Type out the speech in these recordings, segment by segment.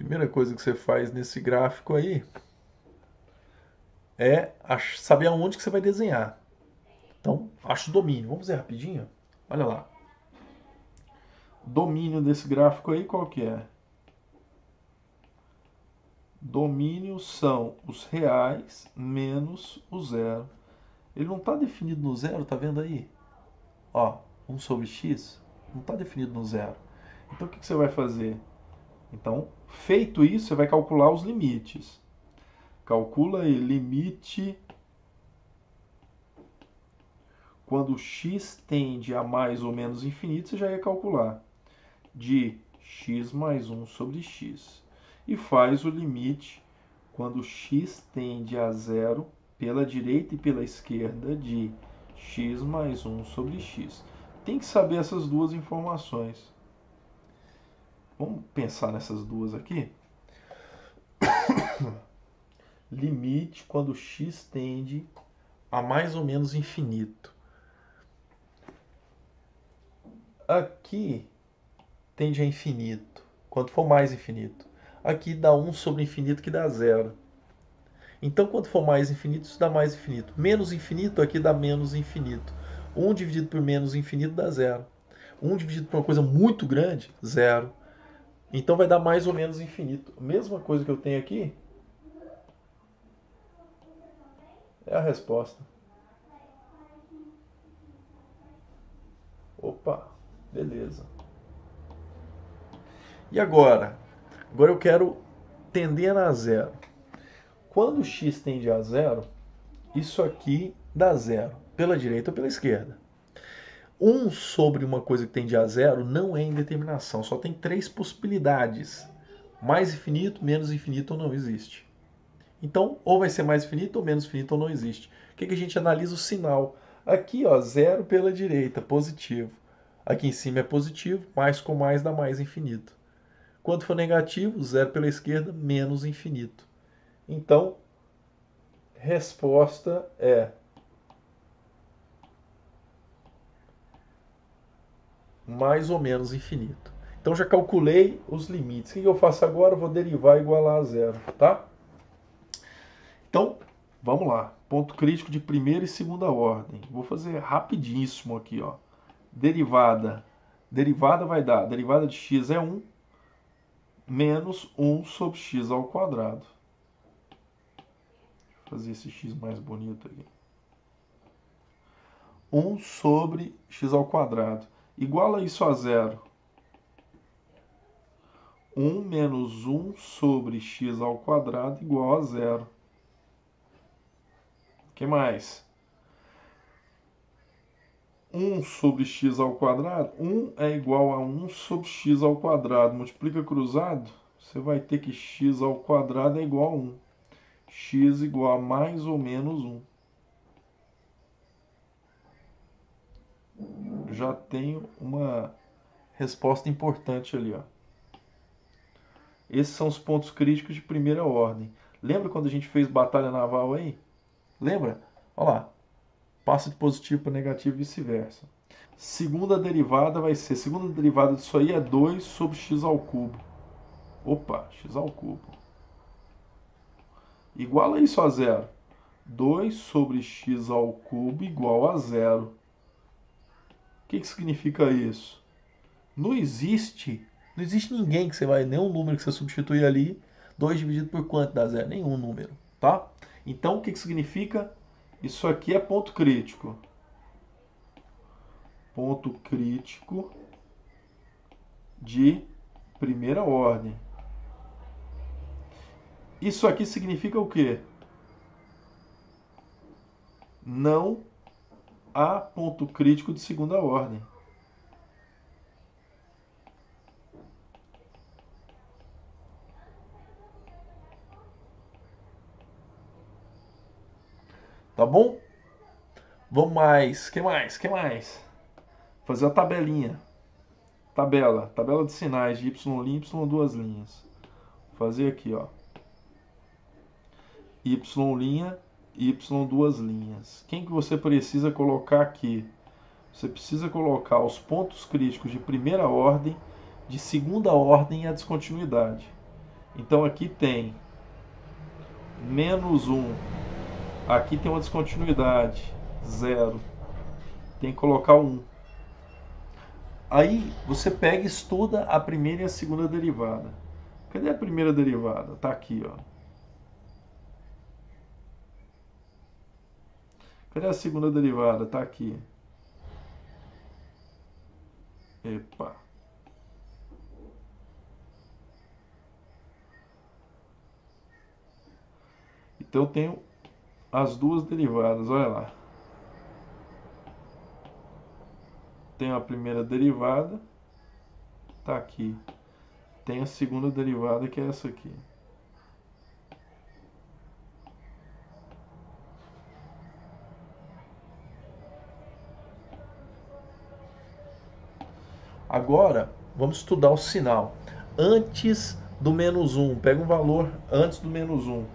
Primeira coisa que você faz nesse gráfico aí é saber aonde que você vai desenhar. Então, acha o domínio. Vamos ver rapidinho? Olha lá. Domínio desse gráfico aí, qual que é? Domínio são os reais menos o zero. Ele não está definido no zero, tá vendo aí? Ó, 1 sobre x não está definido no zero. Então, o que você vai fazer? Então, feito isso, você vai calcular os limites. Calcula aí, limite quando x tende a mais ou menos infinito, você já ia calcular. De x mais 1 sobre x. E faz o limite quando x tende a zero pela direita e pela esquerda de x mais 1 sobre x. Tem que saber essas duas informações. Vamos pensar nessas duas aqui? Limite quando x tende a mais ou menos infinito. Aqui tende a infinito, quanto for mais infinito. Aqui dá 1 sobre infinito que dá zero. Então, quanto for mais infinito, isso dá mais infinito. Menos infinito, aqui dá menos infinito. 1 dividido por menos infinito dá zero. 1 dividido por uma coisa muito grande, zero. Então vai dar mais ou menos infinito. A mesma coisa que eu tenho aqui é a resposta. Opa, beleza. E agora? Agora eu quero tender a zero. Quando x tende a zero, isso aqui dá zero, pela direita ou pela esquerda. 1 sobre uma coisa que tende a zero não é indeterminação, só tem 3 possibilidades. Mais infinito, menos infinito ou não existe. Então, ou vai ser mais infinito ou menos infinito ou não existe. O que a gente analisa? O sinal. Aqui, ó, zero pela direita, positivo. Aqui em cima é positivo, mais com mais dá mais infinito. Quando for negativo, zero pela esquerda, menos infinito. Então, resposta é mais ou menos infinito. Então já calculei os limites. O que eu faço agora? Eu vou derivar e igualar a zero, tá? Então, vamos lá. Ponto crítico de primeira e segunda ordem. Vou fazer rapidíssimo aqui, ó. Derivada. Derivada vai dar, derivada de x é 1, menos 1 sobre x ao quadrado. Vou fazer esse x mais bonito aqui. 1 sobre x ao quadrado. Iguala isso a zero. 1 menos 1 sobre x ao quadrado igual a zero. O que mais? 1 sobre x ao quadrado. 1 é igual a 1 sobre x ao quadrado. Multiplica cruzado, você vai ter que x ao quadrado é igual a 1. X igual a mais ou menos 1. Já tenho uma resposta importante ali, ó. Esses são os pontos críticos de primeira ordem. Lembra quando a gente fez batalha naval aí? Lembra? Olha lá. Passa de positivo para negativo e vice-versa. Segunda derivada vai ser... Segunda derivada disso aí é 2 sobre x ao cubo. Opa, x ao cubo. Iguala isso a zero. 2 sobre x ao cubo igual a zero. O que significa isso? Não existe ninguém que você vai... Nenhum número que você substituir ali. 2 dividido por quanto dá zero? Nenhum número, tá? Então, o que significa? Isso aqui é ponto crítico. Ponto crítico de primeira ordem. Isso aqui significa o quê? Não há ponto crítico de segunda ordem. Tá bom? Vamos mais. Que mais? Que mais? Fazer a tabelinha. Tabela de sinais de y' e y duas linhas. Fazer aqui, ó. Y', y duas linhas. Quem que você precisa colocar aqui? Você precisa colocar os pontos críticos de primeira ordem, de segunda ordem e a descontinuidade. Então aqui tem menos 1. Aqui tem uma descontinuidade, 0. Tem que colocar 1. Aí você pega e estuda a primeira e a segunda derivada. Cadê a primeira derivada? Tá aqui, ó. Cadê a segunda derivada? Tá aqui. Epa. Então eu tenho as duas derivadas, olha lá. Tenho a primeira derivada, tá aqui. Tem a segunda derivada, que é essa aqui. Agora, vamos estudar o sinal. Antes do menos 1, pega um valor antes do menos 1.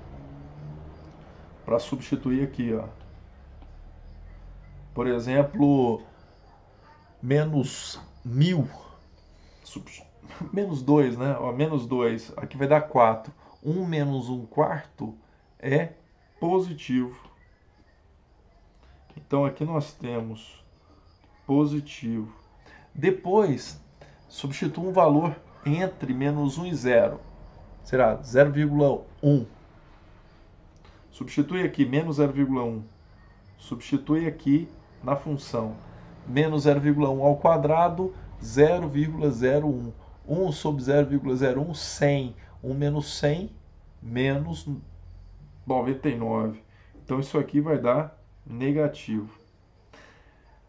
Para substituir aqui, ó. Por exemplo, menos 1000. Menos 2, né? Ó, menos 2. Aqui vai dar 4. 1 menos 1 quarto é positivo. Então aqui nós temos positivo. Depois, substitua um valor entre menos 1 e 0. Será 0,1. Substitui aqui menos 0,1. Substitui aqui na função menos 0,1 ao quadrado, 0,01. 1 sobre 0,01, 100. 1 menos 100, menos 99. Então isso aqui vai dar negativo.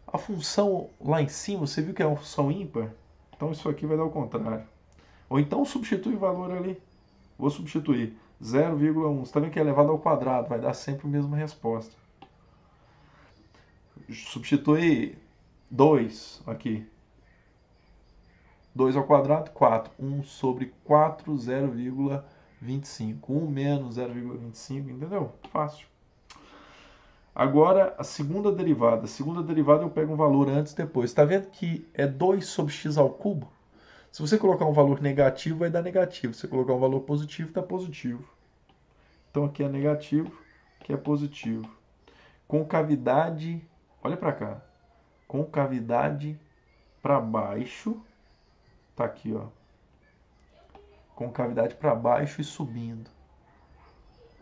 A função lá em cima, você viu que é uma função ímpar? Então isso aqui vai dar o contrário. Ou então substitui o valor ali. Vou substituir 0,1. Você está vendo que é elevado ao quadrado, vai dar sempre a mesma resposta. Substitui 2 aqui. 2 ao quadrado, 4. 1 sobre 4, 0,25. 1 menos 0,25, entendeu? Fácil. Agora, a segunda derivada. A segunda derivada eu pego um valor antes e depois. Está vendo que é 2 sobre x ao cubo? Se você colocar um valor negativo, vai dar negativo. Se você colocar um valor positivo, dá positivo. Então aqui é negativo, aqui é positivo. Concavidade, olha para cá. Concavidade para baixo, tá aqui, ó. Concavidade para baixo e subindo.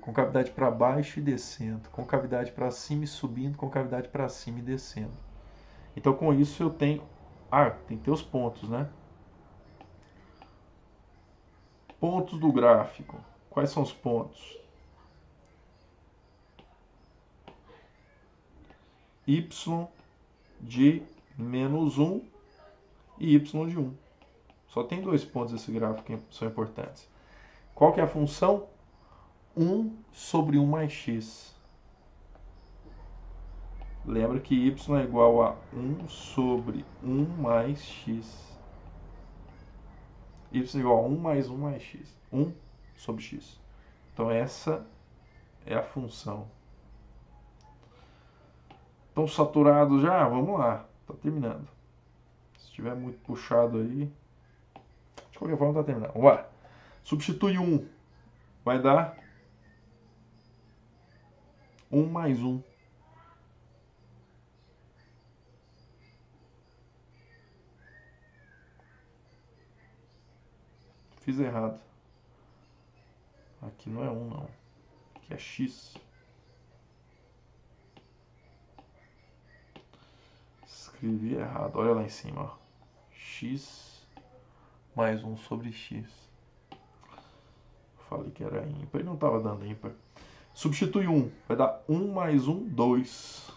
Concavidade para baixo e descendo. Concavidade para cima e subindo. Concavidade para cima e descendo. Então com isso eu tenho... tem que ter os pontos, né? Pontos do gráfico. Quais são os pontos? Y de menos 1 e y de 1. Só tem 2 pontos desse gráfico que são importantes. Qual que é a função? 1 sobre 1 mais x. Lembra que y é igual a 1 sobre 1 mais x. Y é igual a 1 mais 1 mais x. 1 sobre x. Então essa é a função. Estão saturados já? Vamos lá. Está terminando. Se estiver muito puxado aí... De qualquer forma, está terminando. Vamos lá. Substitui 1. Vai dar 1 mais 1. Fiz errado. Aqui não é 1, não. Aqui é x. Escrevi errado. Olha lá em cima, ó. X mais 1 sobre x. Falei que era ímpar e não estava dando ímpar. Substitui 1. Vai dar 1 mais 1, 2.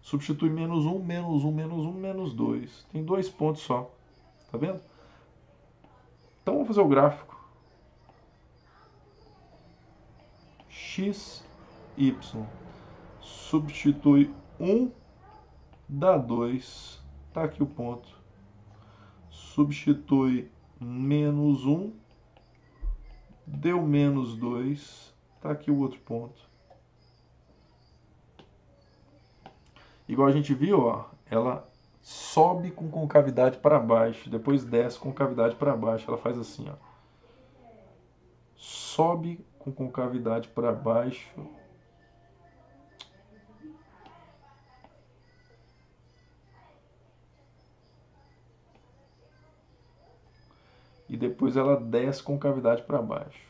Substitui menos 1, menos 1, menos 1, menos 2. Tem 2 pontos só. Tá vendo? Então vamos fazer o gráfico. X, y. Substitui 1, dá 2. Tá aqui o ponto. Substitui menos 1, deu menos 2. Tá aqui o outro ponto. Igual a gente viu, ó, ela sobe com concavidade para baixo, depois desce com concavidade para baixo. Ela faz assim, ó. Sobe com concavidade para baixo. E depois ela desce com concavidade para baixo.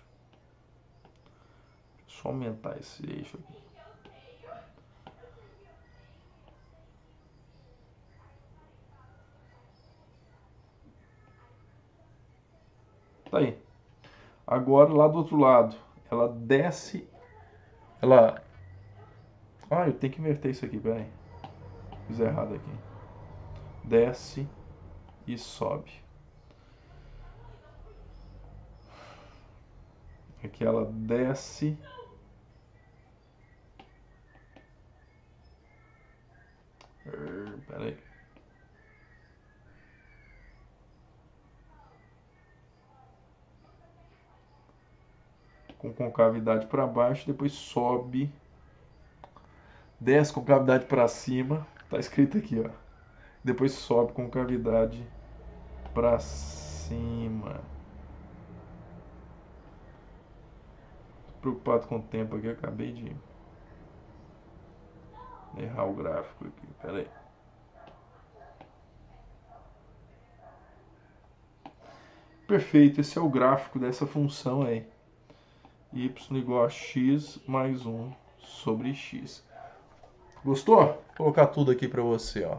Deixa eu só aumentar esse eixo aqui. Tá aí. Agora lá do outro lado, ela desce, ela... Ah, eu tenho que inverter isso aqui, peraí. Fiz errado aqui. Desce e sobe. Aqui ela desce. Peraí. Com concavidade para baixo, depois sobe. Desce com concavidade para cima. Tá escrito aqui, ó. Depois sobe com concavidade para cima. Tô preocupado com o tempo aqui, eu acabei de errar o gráfico aqui. Pera aí. Perfeito, esse é o gráfico dessa função aí. Y igual a x mais 1 sobre x. Gostou? Vou colocar tudo aqui para você, ó.